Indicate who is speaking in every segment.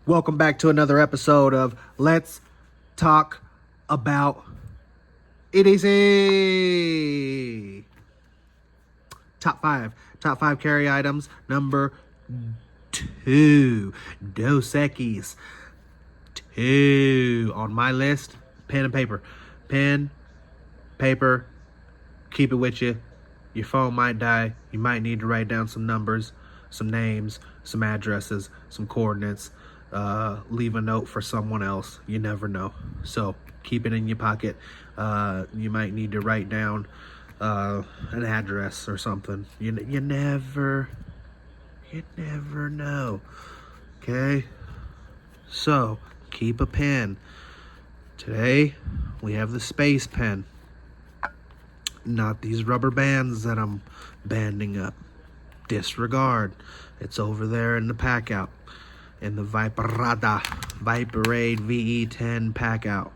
Speaker 1: Welcome back to another episode of Let's Talk About EDC. Top five carry items. Number 2, Dos Equis. 2 on my list. Pen and paper. Pen, paper. Keep it with you. Your phone might die. You might need to write down some numbers, some names, some addresses, some coordinates. Leave a note for someone else. You never know. So keep it in your pocket. You might need to write down an address or something. You never know. Okay? So keep a pen. Today we have the space pen. Not these rubber bands that I'm banding up. Disregard. It's over there in the pack out. In the Viperade VE10 pack out.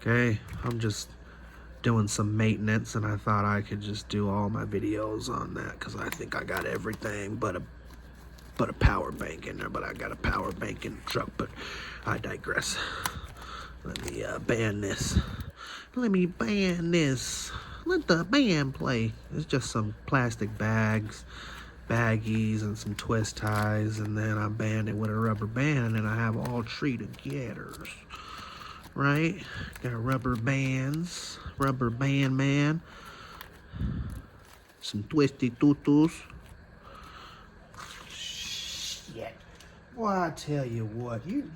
Speaker 1: Okay, I'm just doing some maintenance, and I thought I could just do all my videos on that because I think I got everything but a power bank in there. But I got a power bank in the truck. But I digress. Let me ban this. Let me ban this. Let the band play. It's just some plastic baggies and some twist ties, and then I band it with a rubber band, and then I have all three together, right? Got rubber bands, rubber band man, some twisty tutus. Shit. Well, I tell you what, you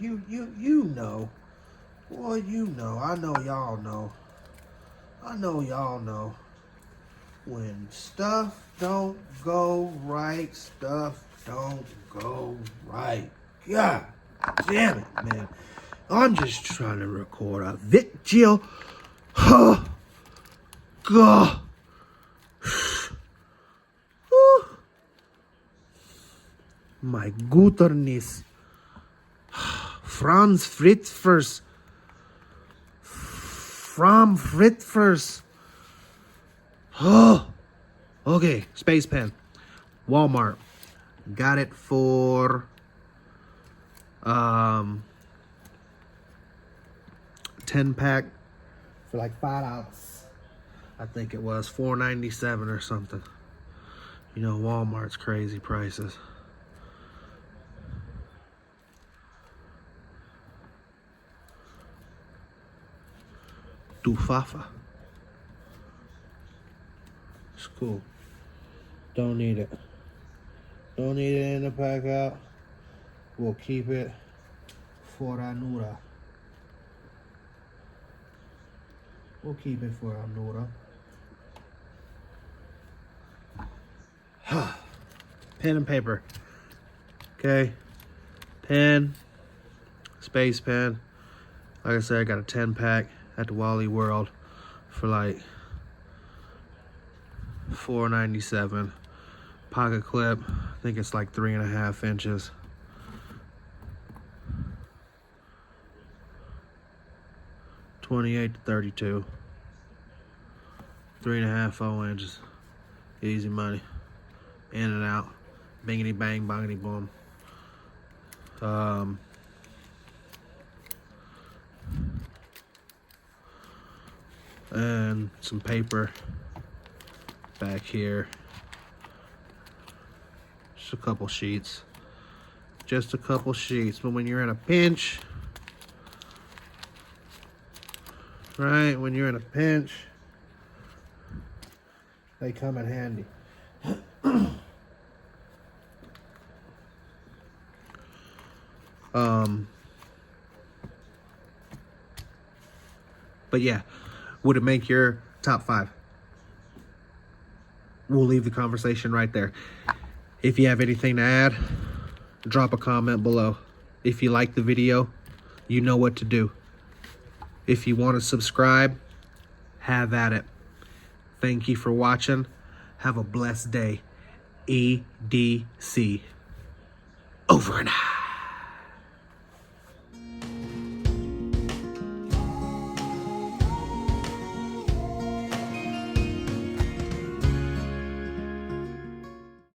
Speaker 1: know. Well, you know, I know y'all know. When stuff don't go right, stuff don't go right. God damn it, man. I'm just trying to record a video. God. My goodness. From Fritzfers. Oh, okay. Space pen, Walmart. Got it for 10-pack for like $5. I think it was $4.97 or something. You know, Walmart's crazy prices. Tufafa. It's cool. Don't need it. Don't need it in the pack out. We'll keep it for Anura. We'll keep it for Anura. Pen and paper. Okay. Pen. Space pen. Like I said, I got a 10-pack at the Wally World for like $4.97. Pocket clip, I think it's like 3.5 inches. $28 to $32. 3.5 4 inches. Easy money. In and out. Bingity bang, bongity boom. And some paper back here. Just a couple sheets. But when you're in a pinch, right? When you're in a pinch, they come in handy. But yeah, would it make your top 5? We'll leave the conversation right there. If you have anything to add, drop a comment below. If you like the video, you know what to do. If you want to subscribe, have at it. Thank you for watching. Have a blessed day. EDC. Over and out.